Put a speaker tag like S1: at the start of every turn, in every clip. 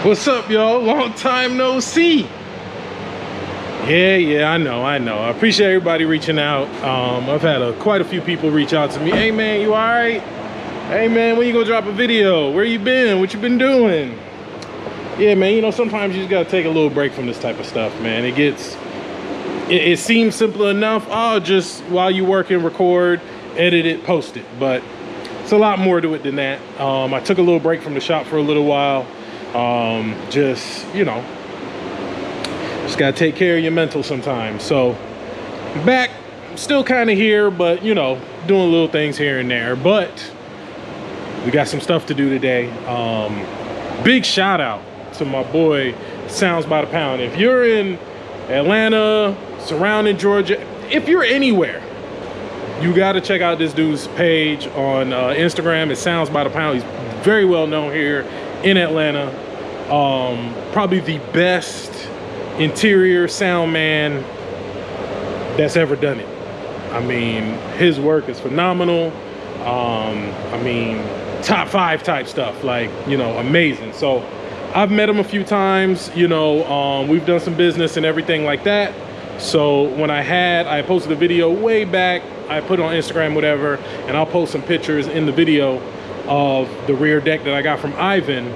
S1: What's up, y'all? Long time no see. Yeah, I know. I appreciate everybody reaching out. I've had quite a few people reach out to me. Hey man, you all right? Hey man, when you gonna drop a video? Where you been? What you been doing? Yeah man, you know, sometimes you just gotta take a little break from this type of stuff, man. It seems simple enough. Oh, just while you work and record, edit it, post it. But it's a lot more to it than that. I took a little break from the shop for a little while. Just, you know, just gotta take care of your mental sometimes. So back, still kind of here, but you know, doing little things here and there. But we got some stuff to do today. Big shout out to my boy Sounds by the Pound. If you're in Atlanta, surrounding Georgia, if you're anywhere, you got to check out this dude's page on Instagram. It Sounds by the Pound. He's very well known here in Atlanta. Probably the best interior sound man that's ever done it. I mean, his work is phenomenal. I mean, top 5 type stuff, like, you know, amazing. So I've met him a few times, you know, we've done some business and everything like that. So when I posted a video way back, I put it on Instagram, whatever, and I'll post some pictures in the video of the rear deck that I got from Ivan.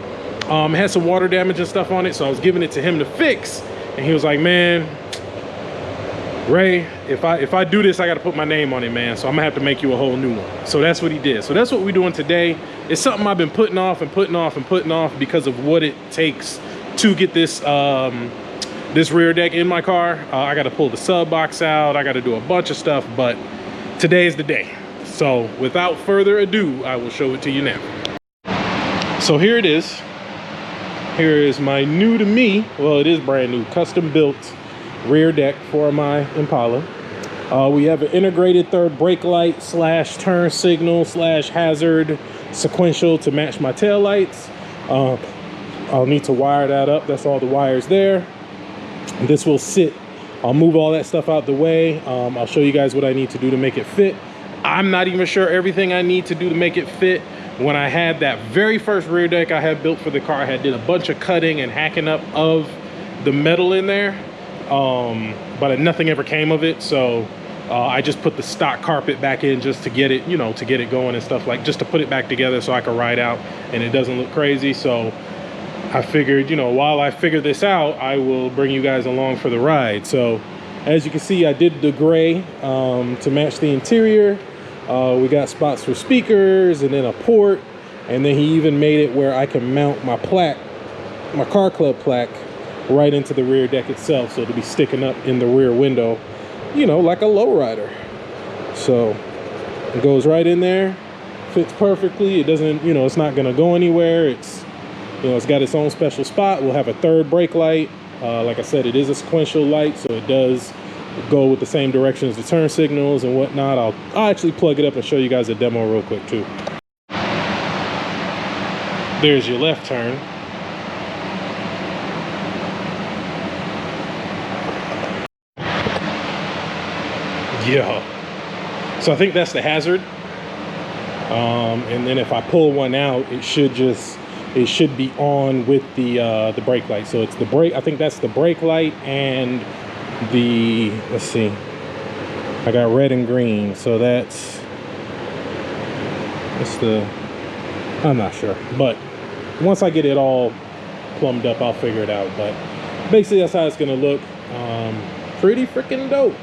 S1: It had some water damage and stuff on it, so I was giving it to him to fix, and he was like, man, Ray, if I do this, I got to put my name on it, man, so I'm gonna have to make you a whole new one. So that's what he did. So that's what we're doing today. It's something I've been putting off and putting off and putting off because of what it takes to get this this rear deck in my car. I got to pull the sub box out, I got to do a bunch of stuff, but today is the day. So without further ado, I will show it to you now. So here it is. Here is my new to me, well, it is brand new, custom built rear deck for my Impala. We have an integrated third brake light / turn signal / hazard sequential to match my tail lights. I'll need to wire that up. That's all the wires there. This will sit. I'll move all that stuff out the way. I'll show you guys what I need to do to make it fit. I'm not even sure everything I need to do to make it fit. When I had that very first rear deck I had built for the car, I had did a bunch of cutting and hacking up of the metal in there, but nothing ever came of it. So I just put the stock carpet back in just to get it, you know, to get it going and stuff, like just to put it back together so I could ride out and it doesn't look crazy. So I figured, you know, while I figure this out, I will bring you guys along for the ride. So as you can see, I did the gray to match the interior. We got spots for speakers and then a port, and then he even made it where I can mount my plaque, my car club plaque, right into the rear deck itself, so it'll be sticking up in the rear window, you know, like a lowrider. So it goes right in there, fits perfectly. It doesn't, you know, it's not gonna go anywhere. It's, you know, it's got its own special spot. We'll have a third brake light. Like I said, it is a sequential light, so it does go with the same direction as the turn signals and whatnot. I'll actually plug it up and show you guys a demo real quick too. There's your left turn. Yeah. So I think that's the hazard. And then if I pull one out, it should be on with the brake light. So it's the brake. I think that's the brake light and the, let's see, I got red and green, so that's the, I'm not sure, but once I get it all plumbed up, I'll figure it out. But basically that's how it's gonna look. Pretty freaking dope.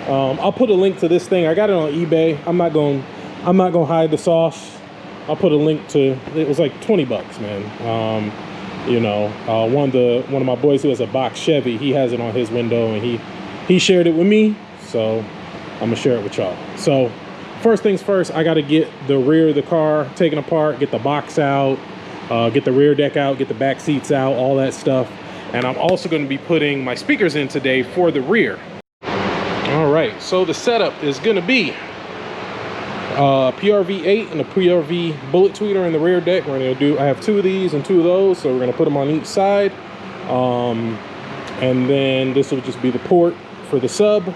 S1: I'll put a link to this thing. I got it on eBay. I'm not gonna hide the sauce. I'll put a link to, it was like 20 bucks, man. You know, one of my boys who has a box Chevy, he has it on his window, and he shared it with me, so I'm gonna share it with y'all. So first things first, I got to get the rear of the car taken apart, get the box out, get the rear deck out, get the back seats out, all that stuff. And I'm also going to be putting my speakers in today for the rear. All right, so the setup is going to be PRV 8 and a PRV bullet tweeter in the rear deck. We're gonna do, I have 2 of these and 2 of those, so we're gonna put them on each side. And then this will just be the port for the sub.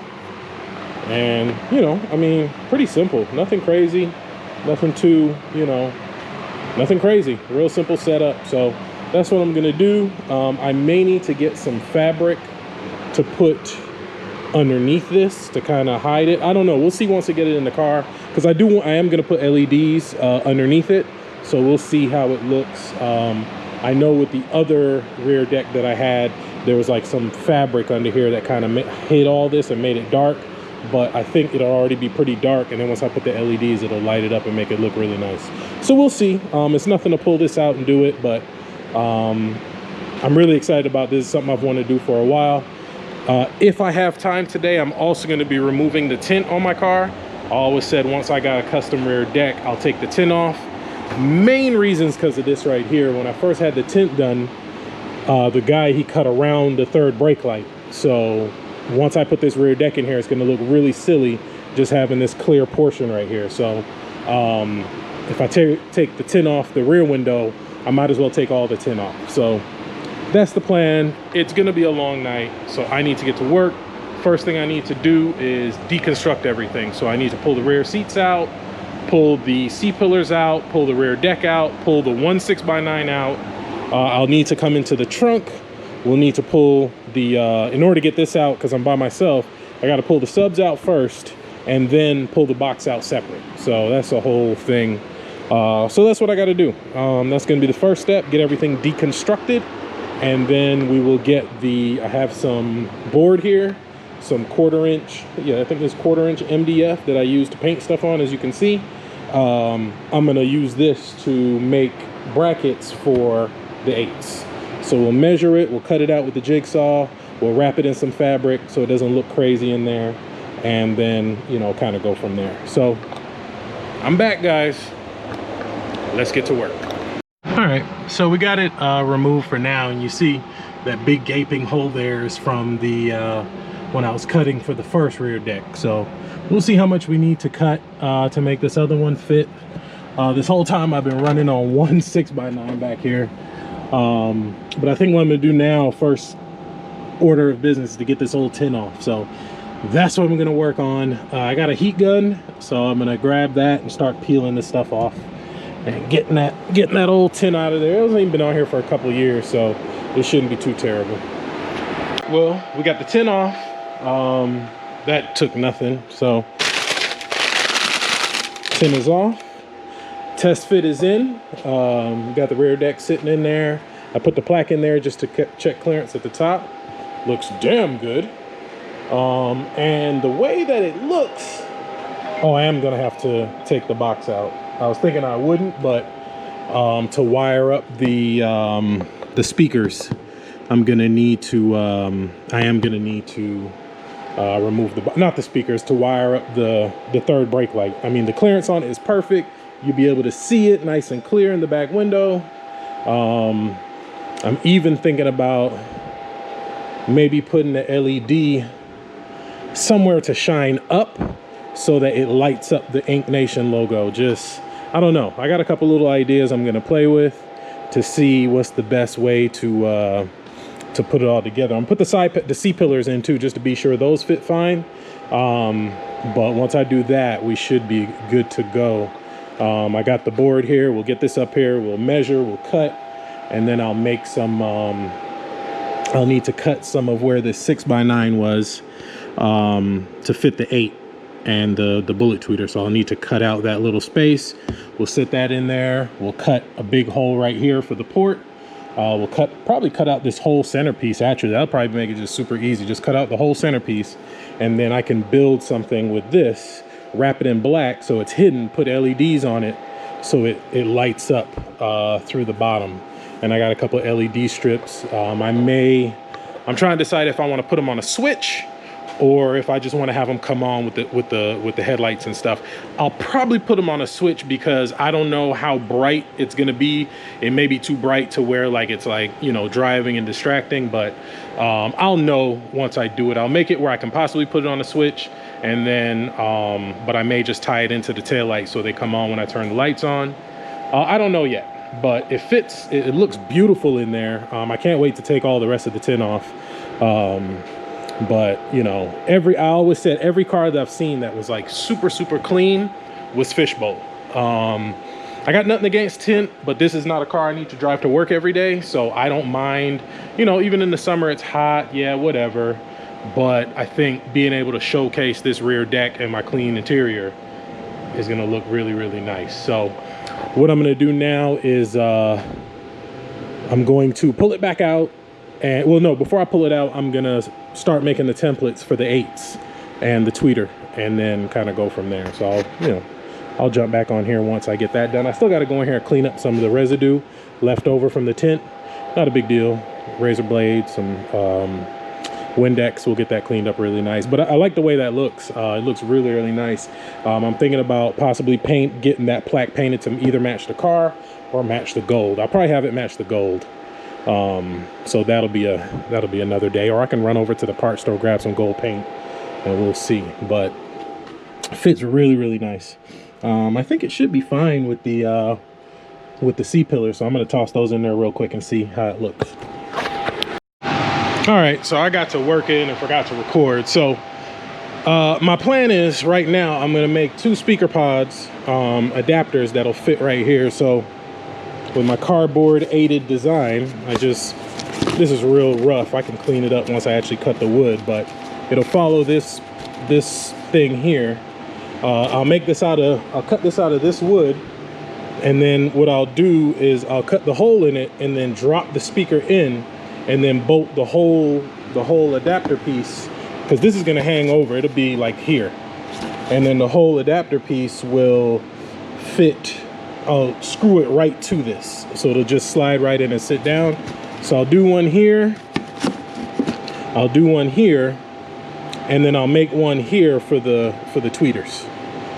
S1: And you know, I mean, pretty simple, nothing crazy, nothing too, you know, Nothing crazy, real simple setup. So that's what I'm gonna do. I may need to get some fabric to put underneath this to kind of hide it. I don't know, we'll see once I get it in the car, because I am gonna put LEDs underneath it, so we'll see how it looks. I know with the other rear deck that I had, there was like some fabric under here that kind of hid all this and made it dark, but I think it'll already be pretty dark, and then once I put the LEDs, it'll light it up and make it look really nice. So we'll see. It's nothing to pull this out and do it, but I'm really excited about this. It's something I've wanted to do for a while. If I have time today, I'm also going to be removing the tint on my car. I always said once I got a custom rear deck, I'll take the tint off. Main reasons because of this right here. When I first had the tint done, the guy, he cut around the third brake light. So once I put this rear deck in here, it's going to look really silly just having this clear portion right here. So if I take the tint off the rear window, I might as well take all the tint off. So that's the plan. It's gonna be a long night, so I need to get to work. First thing I need to do is deconstruct everything. So I need to pull the rear seats out, pull the C-pillars out, pull the rear deck out, pull the 1 6x9 out. I'll need to come into the trunk. We'll need to pull the, in order to get this out, because I'm by myself, I gotta pull the subs out first and then pull the box out separate. So that's the whole thing. So that's what I gotta do. That's gonna be the first step, get everything deconstructed. And then we will get I have some board here, some 1/4 inch, yeah, I think it's 1/4 inch MDF that I use to paint stuff on, as you can see. I'm gonna use this to make brackets for the 8s. So we'll measure it, we'll cut it out with the jigsaw, we'll wrap it in some fabric so it doesn't look crazy in there, and then, you know, kind of go from there. So I'm back, guys. Let's get to work. All right, so we got it removed for now, and you see that big gaping hole there is from the when I was cutting for the first rear deck. So we'll see how much we need to cut to make this other one fit. This whole time I've been running on 1 6x9 back here, but I think what I'm gonna do now, first order of business, is to get this old tint off. So that's what I'm gonna work on. I got a heat gun, so I'm gonna grab that and start peeling this stuff off and getting that old tint out of there. It hasn't even been on here for a couple of years, so it shouldn't be too terrible. Well, we got the tint off. That took nothing. So tint is off. Test fit is in. Got the rear deck sitting in there. I put the plaque in there just to check clearance at the top. Looks damn good. And the way that it looks, oh, I am gonna have to take the box out. I was thinking I wouldn't, but to wire up the speakers, I am gonna need to remove not the speakers, to wire up the third brake light. I mean, the clearance on it is perfect. You'll be able to see it nice and clear in the back window. I'm even thinking about maybe putting the LED somewhere to shine up so that it lights up the Ink Nation logo. Just, I don't know. I got a couple little ideas I'm gonna play with to see what's the best way to put it all together. I'm gonna put the C-pillars in too, just to be sure those fit fine. But once I do that, we should be good to go. I got the board here. We'll get this up here. We'll measure, we'll cut, and then I'll make some, I'll need to cut some of where this 6x9 was to fit the 8 and the bullet tweeter. So I'll need to cut out that little space. We'll sit that in there. We'll cut a big hole right here for the port. We'll probably cut out this whole centerpiece. Actually, that'll probably make it just super easy. Just cut out the whole centerpiece, and then I can build something with this, wrap it in black so it's hidden, put LEDs on it so it lights up through the bottom. And I got a couple of LED strips. I'm trying to decide if I want to put them on a switch or if I just want to have them come on with the headlights and stuff. I'll probably put them on a switch because I don't know how bright it's gonna be. It may be too bright to where like it's like, you know, driving and distracting, but I'll know once I do it. I'll make it where I can possibly put it on a switch, and then but I may just tie it into the taillight so they come on when I turn the lights on. I don't know yet, but it fits. It looks beautiful in there. I can't wait to take all the rest of the tint off. But you know, I always said every car that I've seen that was like super clean was fishbowl. I got nothing against Tint, but this is not a car I need to drive to work every day, so I don't mind, you know, even in the summer it's hot, yeah, whatever. But I think being able to showcase this rear deck and my clean interior is gonna look really, really nice. So what I'm gonna do now is I'm going to pull it back out, and well, no, before I pull it out, I'm gonna start making the templates for the 8s and the tweeter, and then kind of go from there. So I'll, you know, I'll jump back on here once I get that done. I still got to go in here and clean up some of the residue left over from the tint. Not a big deal. Razor blade, some Windex will get that cleaned up really nice. But I like the way that looks. It looks really, really nice. I'm thinking about possibly getting that plaque painted to either match the car or match the gold. I'll probably have it match the gold. So that'll be another day. Or I can run over to the part store, grab some gold paint, and we'll see. But it fits really, really nice. I think it should be fine with the C-pillar, so I'm going to toss those in there real quick and see how it looks. All right, so I got to working and forgot to record. So my plan is right now I'm going to make 2 speaker pods, adapters that'll fit right here. So with my cardboard aided design, this is real rough. I can clean it up once I actually cut the wood, but it'll follow this thing here. I'll cut this out of this wood, and then what I'll do is I'll cut the hole in it and then drop the speaker in, and then bolt the whole adapter piece, because this is going to hang over. It'll be like here, and then the whole adapter piece will fit. I'll screw it right to this, so it'll just slide right in and sit down. So I'll do one here, I'll do one here, and then I'll make one here for the tweeters.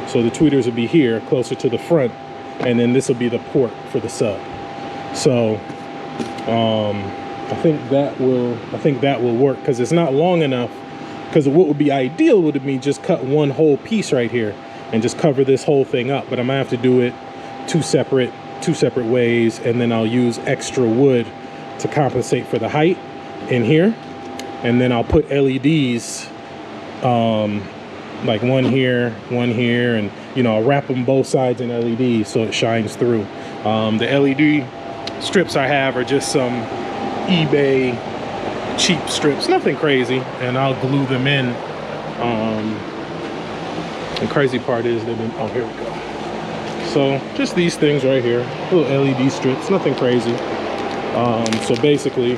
S1: So the tweeters will be here closer to the front, and then this will be the port for the sub. So I think that will work, because it's not long enough. Because what would be ideal would be just cut one whole piece right here and just cover this whole thing up. But I'm gonna have to do it two separate ways, and then I'll use extra wood to compensate for the height in here, and then I'll put LEDs. Like one here, and you know, I'll wrap them both sides in LEDs so it shines through. The LED strips I have are just some eBay cheap strips, nothing crazy, and I'll glue them in. The crazy part is they've been, oh, here we go. So just these things right here, little LED strips, nothing crazy. So basically,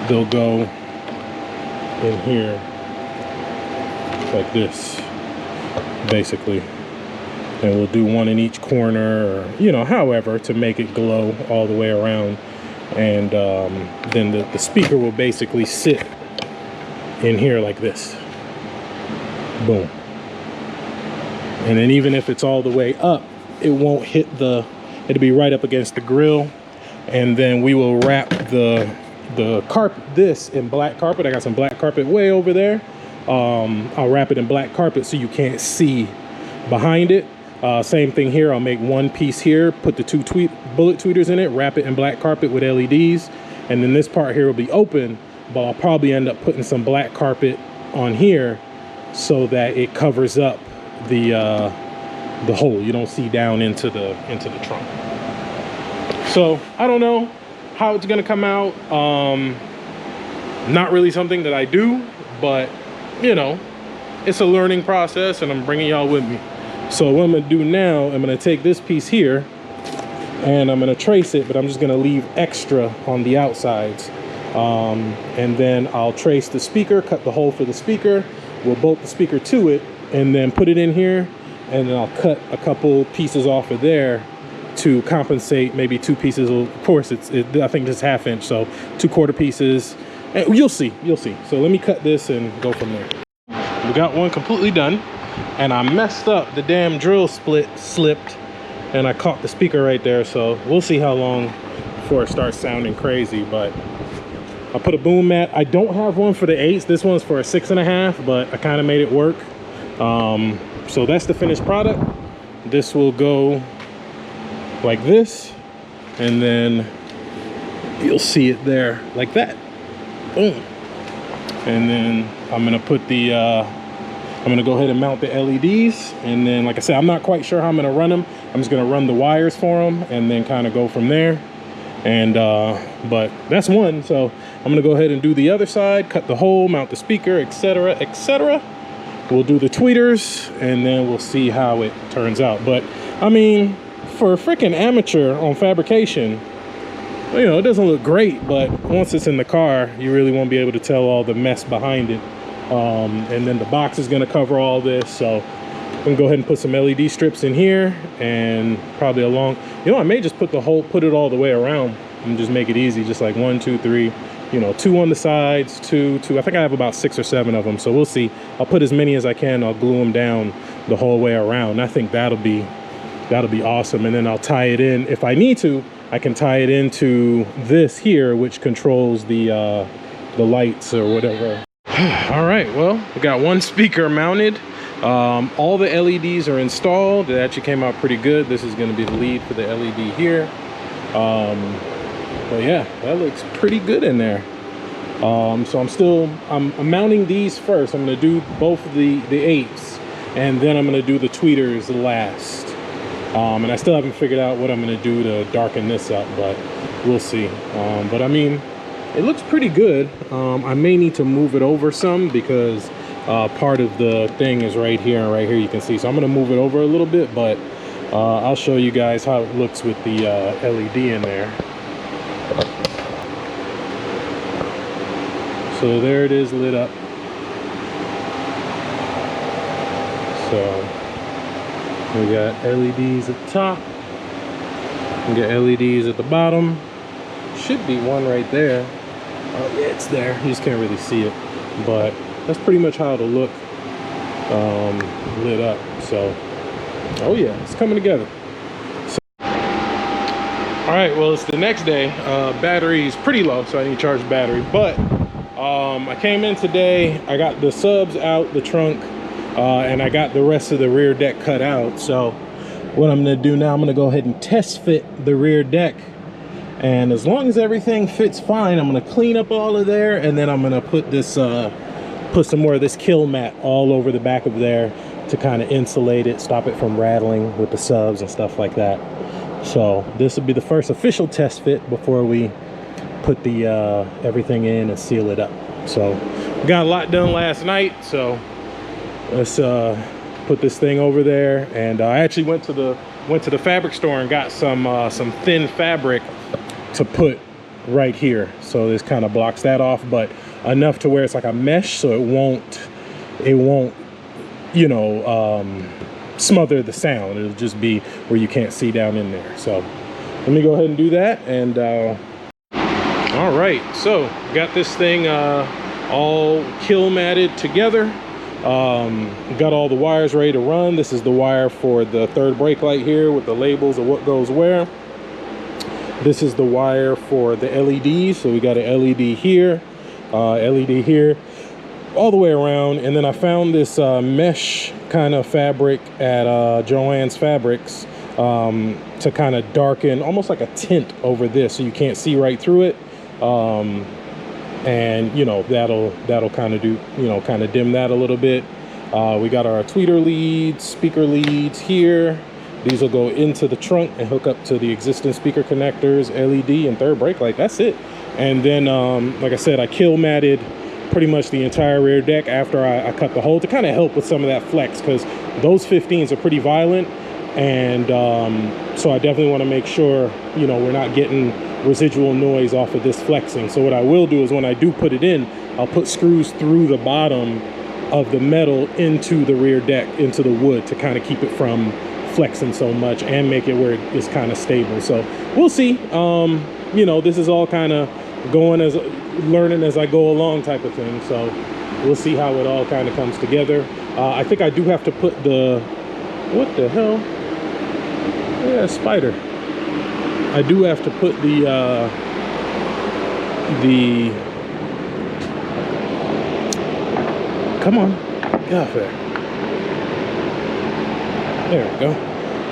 S1: they'll go in here like this, basically, and we'll do one in each corner, or you know, however, to make it glow all the way around. And then the speaker will basically sit in here like this, boom. And then even if it's all the way up, it won't hit it'll be right up against the grill. And then we will wrap the carpet, this in black carpet. I got some black carpet way over there. I'll wrap it in black carpet so you can't see behind it. Same thing here. I'll make one piece here, put the 2 bullet tweeters in it, wrap it in black carpet with LEDs, and then this part here will be open, but I'll probably end up putting some black carpet on here so that it covers up the hole. You don't see down into the trunk. So I don't know how it's gonna come out. Not really something that I do, but you know, it's a learning process, and I'm bringing y'all with me. So what I'm gonna do now, I'm gonna take this piece here and I'm gonna trace it, but I'm just gonna leave extra on the outsides. And then I'll trace the speaker, cut the hole for the speaker. We'll bolt the speaker to it and then put it in here. And then I'll cut a couple pieces off of there to compensate, maybe 2 pieces. Of course, I think it's 1/2 inch, so 2 quarter pieces. And you'll see. So let me cut this and go from there. We got one completely done, and I messed up. The damn drill slipped, and I caught the speaker right there. So we'll see how long before it starts sounding crazy. But I put a boom mat. I don't have one for the 8s. This one's for a 6.5, but I kind of made it work. So that's the finished product. This will go like this, and then you'll see it there like that. Boom. And then I'm gonna put the I'm gonna go ahead and mount the LEDs, and then like I said, I'm not quite sure how I'm gonna run them. I'm just gonna run the wires for them and then kind of go from there. And but that's one, so I'm gonna go ahead and do the other side, cut the hole, mount the speaker, etc, etc. We'll do the tweeters and then we'll see how it turns out. But I mean, for a freaking amateur on fabrication, you know, it doesn't look great, but once it's in the car, you really won't be able to tell all the mess behind it. And then the box is gonna cover all this, so I'm gonna go ahead and put some LED strips in here, and probably along, you know, I may just put it all the way around and just make it easy, just like 1, 2, 3, you know, 2 on the sides, 2. I think I have about 6 or 7 of them, so we'll see. I'll put as many as I can. I'll glue them down the whole way around. And I think that'll be awesome. And then I'll tie it in if I need to. I can tie it into this here, which controls the lights or whatever. All right, well, we got one speaker mounted. All the LEDs are installed. It actually came out pretty good. This is going to be the lead for the LED here. But yeah, that looks pretty good in there. So I'm mounting these first. I'm going to do both of the 8s, and then I'm going to do the tweeters last. And I still haven't figured out what I'm going to do to darken this up, but we'll see. But I mean, it looks pretty good. I may need to move it over some because part of the thing is right here, and right here you can see. So I'm going to move it over a little bit, but I'll show you guys how it looks with the LED in there. So there it is, lit up. So we got LEDs at the top. We got LEDs at the bottom. Should be one right there. Oh yeah, it's there. You just can't really see it, but that's pretty much how it'll look lit up. So, oh yeah, it's coming together. So, all right, well, it's the next day. Battery is pretty low, so I need to charge the battery. But I came in today. I got the subs out the trunk, and I got the rest of the rear deck cut out. So what I'm gonna do now, I'm gonna go ahead and test fit the rear deck. And as long as everything fits fine, I'm gonna clean up all of there, and then I'm gonna put this, put some more of this kill mat all over the back of there to kind of insulate it, stop it from rattling with the subs and stuff like that. So this will be the first official test fit before we put the everything in and seal it up. So we got a lot done last night, so let's put this thing over there. And I actually went to the fabric store and got some thin fabric to put right here, so this kind of blocks that off, but enough to where it's like a mesh, so it won't you know, smother the sound. It'll just be where you can't see down in there. So let me go ahead and do that. And all right, so got this thing all kill matted together. Got all the wires ready to run. This is the wire for the third brake light here with the labels of what goes where. This is the wire for the LEDs. So we got an LED here, all the way around. And then I found this mesh kind of fabric at Joann's Fabrics to kind of darken, almost like a tint over this, so you can't see right through it. And you know, that'll kind of do, you know, kind of dim that a little bit. We got our tweeter leads, speaker leads here. These will go into the trunk and hook up to the existing speaker connectors, LED, and third brake light. That's it. And then, like I said, I kill matted pretty much the entire rear deck after I cut the hole to kind of help with some of that flex, because those 15s are pretty violent. And so I definitely want to make sure, you know, we're not getting residual noise off of this flexing. So what I will do is when I do put it in, I'll put screws through the bottom of the metal into the rear deck, into the wood, to kind of keep it from flexing so much and make it where it's kind of stable. So we'll see. You know, this is all kind of learning as I go along type of thing. So we'll see how it all kind of comes together. I think I do have to put the, what the hell? Yeah, spider. I do have to put the come on, get off there. There we go.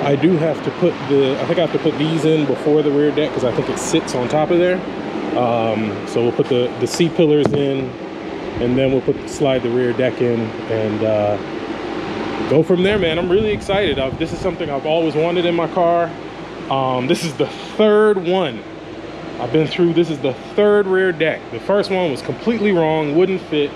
S1: I do have to put I think I have to put these in before the rear deck, because I think it sits on top of there. So we'll put the C-pillars in and then we'll slide the rear deck in and go from there, man. I'm really excited. This is something I've always wanted in my car. This is the third one I've been through. This is the third rear deck. The first one was completely wrong, wouldn't fit.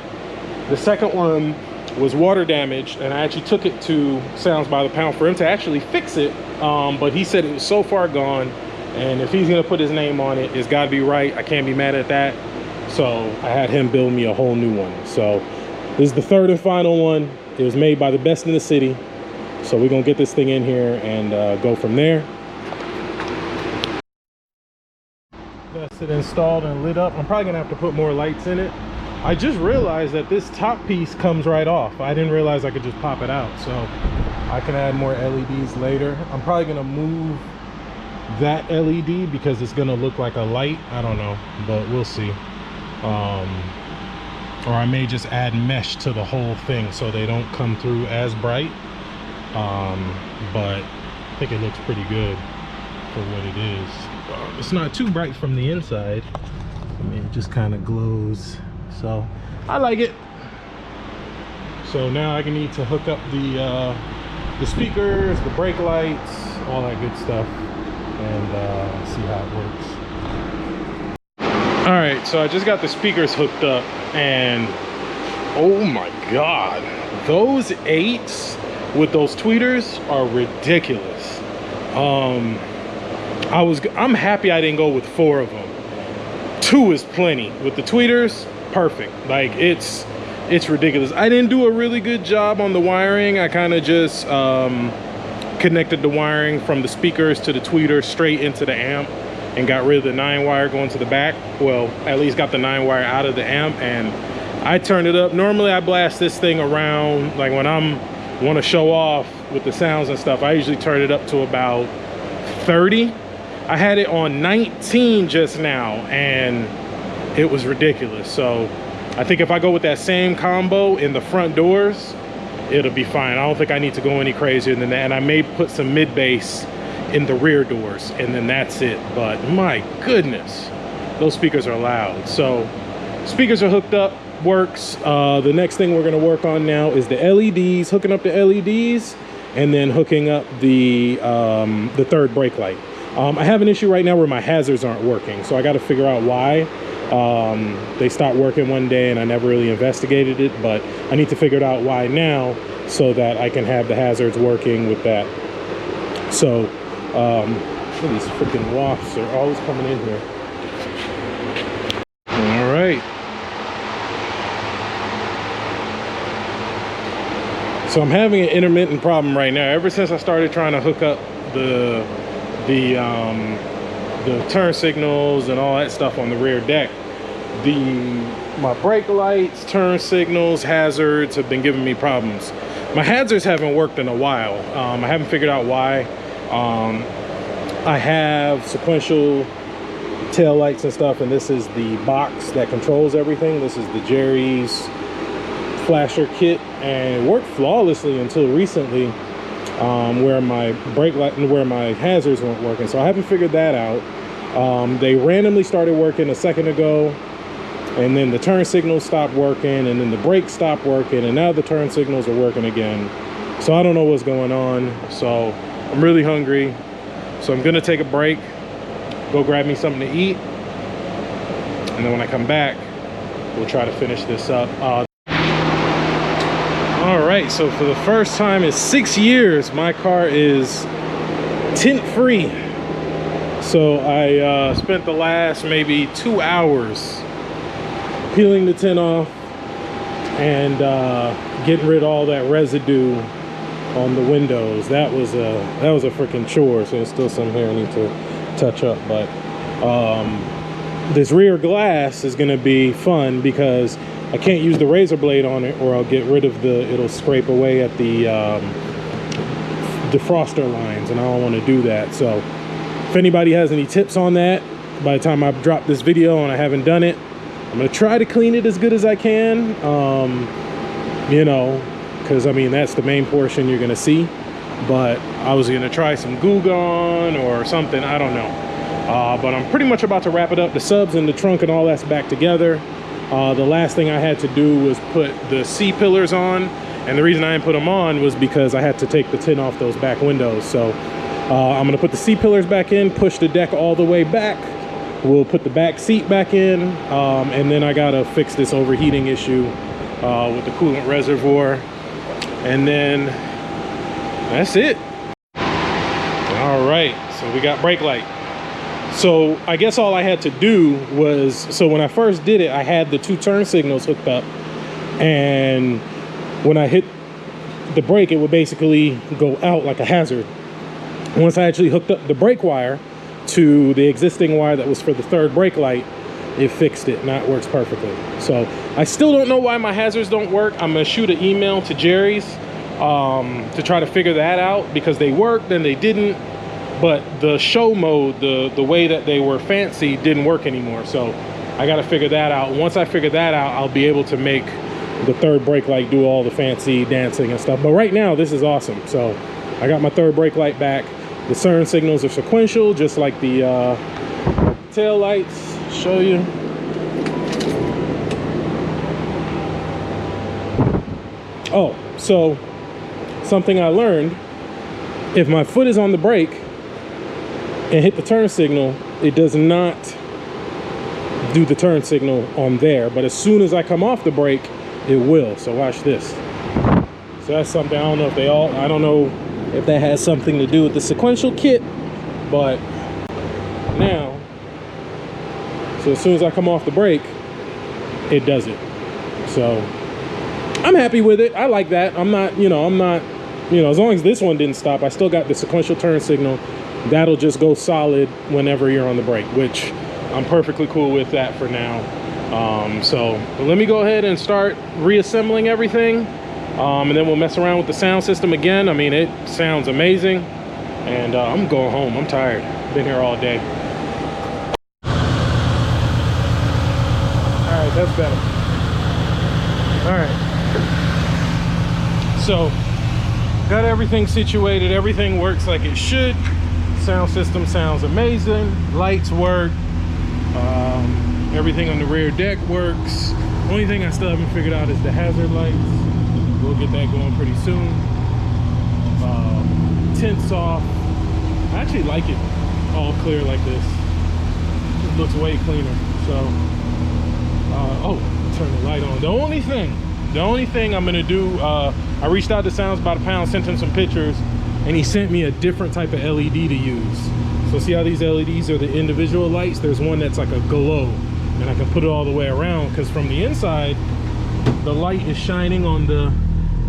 S1: The second one was water damaged, and I actually took it to Sounds by the Pound for him to actually fix it, but he said it was so far gone, and if he's gonna put his name on it, it's gotta be right. I can't be mad at that. So I had him build me a whole new one. So this is the third and final one. It was made by the best in the city. So we're gonna get this thing in here and go from there. That's it installed and lit up. I'm probably gonna have to put more lights in it. I just realized that this top piece comes right off. I didn't realize I could just pop it out. So I can add more LEDs later. I'm probably gonna move that LED because it's gonna look like a light. I don't know, but we'll see. Or I may just add mesh to the whole thing so they don't come through as bright. But I think it looks pretty good for what it is. It's not too bright from the inside. I mean, it just kind of glows. So I like it. So now I need to hook up the speakers, the brake lights, all that good stuff, and see how it works. All right, so I just got the speakers hooked up, and oh my God, those 8s with those tweeters are ridiculous. I'm happy I didn't go with 4 of them. 2 is plenty. With the tweeters, perfect. Like it's ridiculous. I didn't do a really good job on the wiring. I kind of just connected the wiring from the speakers to the tweeter straight into the amp and got rid of the 9-wire going to the back. Well, at least got the 9-wire out of the amp, and I turned it up. Normally I blast this thing around, like when want to show off with the sounds and stuff, I usually turn it up to about 30. I had it on 19 just now, and it was ridiculous. So I think if I go with that same combo in the front doors, it'll be fine. I don't think I need to go any crazier than that. And I may put some mid bass in the rear doors, and then that's it. But my goodness, those speakers are loud. So speakers are hooked up, works. The next thing we're gonna work on now is the LEDs, hooking up the LEDs, and then hooking up the third brake light. I have an issue right now where my hazards aren't working, so I got to figure out why. They stopped working one day and I never really investigated it, but I need to figure it out why now so that I can have the hazards working with that. So these freaking wafts are always coming in here. All right. So I'm having an intermittent problem right now. Ever since I started trying to hook up the turn signals and all that stuff on the rear deck, my brake lights, turn signals, hazards have been giving me problems. My hazards haven't worked in a while. I haven't figured out why. I have sequential tail lights and stuff, and this is the box that controls everything. This is the Jerry's flasher kit, and it worked flawlessly until recently, where my brake light and where my hazards weren't working. So I haven't figured that out. They randomly started working a second ago, and then the turn signals stopped working, and then the brakes stopped working, and now the turn signals are working again. So I don't know what's going on. So I'm really hungry, so I'm gonna take a break, go grab me something to eat, and then when I come back, we'll try to finish this up. All right, so for the first time in 6 years, my car is tint free. So I spent the last maybe 2 hours peeling the tint off and getting rid of all that residue on the windows. That was a freaking chore. So there's still some here I need to touch up, but this rear glass is gonna be fun because I can't use the razor blade on it, or I'll get rid of it'll scrape away at the defroster lines, and I don't want to do that. So if anybody has any tips on that, by the time I drop this video and I haven't done it, I'm gonna try to clean it as good as I can. You know, because I mean that's the main portion you're gonna see, but I was gonna try some Goo Gone or something, I don't know. But I'm pretty much about to wrap it up. The subs and the trunk and all that's back together. The last thing I had to do was put the C pillars on, and the reason I didn't put them on was because I had to take the tint off those back windows. So I'm gonna put the C pillars back in, push the deck all the way back. We'll put the back seat back in, and then I gotta fix this overheating issue with the coolant reservoir, and then that's it. All right, so we got brake light. So I guess all I had to do was, so when I first did it, I had the 2 turn signals hooked up, and when I hit the brake, it would basically go out like a hazard. Once I actually hooked up the brake wire to the existing wire that was for the 3rd brake light, it fixed it. Now it works perfectly. So I still don't know why my hazards don't work. I'm gonna shoot an email to Jerry's to try to figure that out, because they worked and they didn't, but the show mode, the way that they were fancy, didn't work anymore. So I got to figure that out. Once I figure that out, I'll be able to make the 3rd brake light do all the fancy dancing and stuff. But right now this is awesome. So I got my 3rd brake light back. The turn signals are sequential, just like the tail lights. Show you. Oh, so something I learned: if my foot is on the brake and hit the turn signal, it does not do the turn signal on there, but as soon as I come off the brake, it will. So watch this. So that's something, I don't know if I don't know if that has something to do with the sequential kit, but now, so as soon as I come off the brake, it does it. So I'm happy with it. I like that. I'm not, as long as this one didn't stop, I still got the sequential turn signal. That'll just go solid whenever you're on the brake, which I'm perfectly cool with that for now. So let me go ahead and start reassembling everything, and then we'll mess around with the sound system again. I mean, it sounds amazing, and I'm going home. I'm tired. Been here all day. All right, that's better. All right. So got everything situated. Everything works like it should. Sound system sounds amazing. Lights work. Everything on the rear deck works. Only thing I still haven't figured out is the hazard lights. We'll get that going pretty soon. Tint's off. I actually like it all clear like this. It looks way cleaner. So oh, turn the light on. The only thing I'm gonna do, I reached out to Sounds By The Pound, sent him some pictures, and he sent me a different type of LED to use. So see how these LEDs are the individual lights? There's one that's like a glow, and I can put it all the way around, because from the inside, the light is shining on the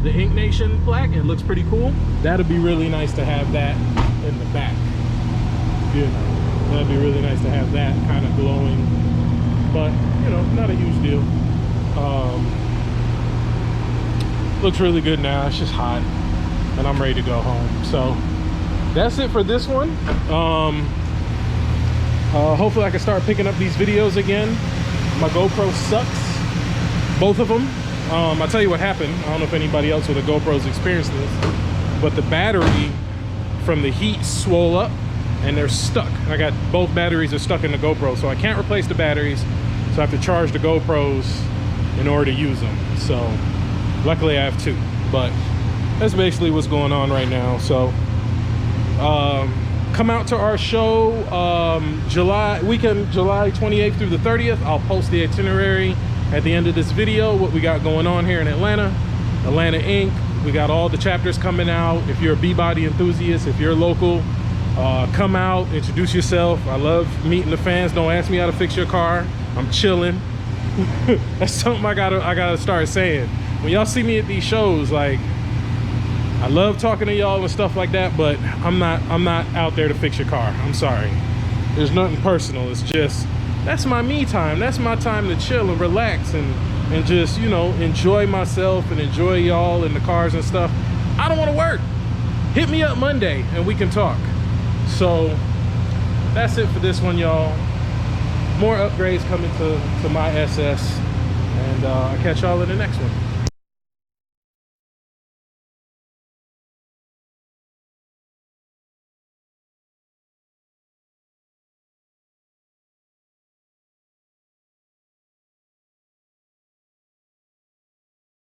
S1: Ink Nation plaque. It looks pretty cool. That'd be really nice to have that in the back. Yeah, that'd be really nice to have that kind of glowing, but not a huge deal. Looks really good now. It's just hot, and I'm ready to go home. So that's it for this one. Hopefully I can start picking up these videos again. My GoPro sucks, both of them. I'll tell you what happened. I don't know if anybody else with a GoPro's experienced this, but the battery from the heat swole up and they're stuck. I got both batteries are stuck in the GoPro, so I can't replace the batteries, so I have to charge the GoPros in order to use them. So luckily I have 2, but that's basically what's going on right now. So come out to our show July 28th through the 30th. I'll post the itinerary at the end of this video, what we got going on here in Atlanta Ink. We got all the chapters coming out. If you're a B-body enthusiast, if you're local, come out, introduce yourself. I love meeting the fans. Don't ask me how to fix your car. I'm chilling. That's something I gotta start saying. When y'all see me at these shows, like, I love talking to y'all and stuff like that, but I'm not out there to fix your car. I'm sorry. There's nothing personal. It's just, that's my me time. That's my time to chill and relax and just, enjoy myself and enjoy y'all in the cars and stuff. I don't want to work. Hit me up Monday and we can talk. So that's it for this one, y'all. More upgrades coming to my SS, and I'll catch y'all in the next one.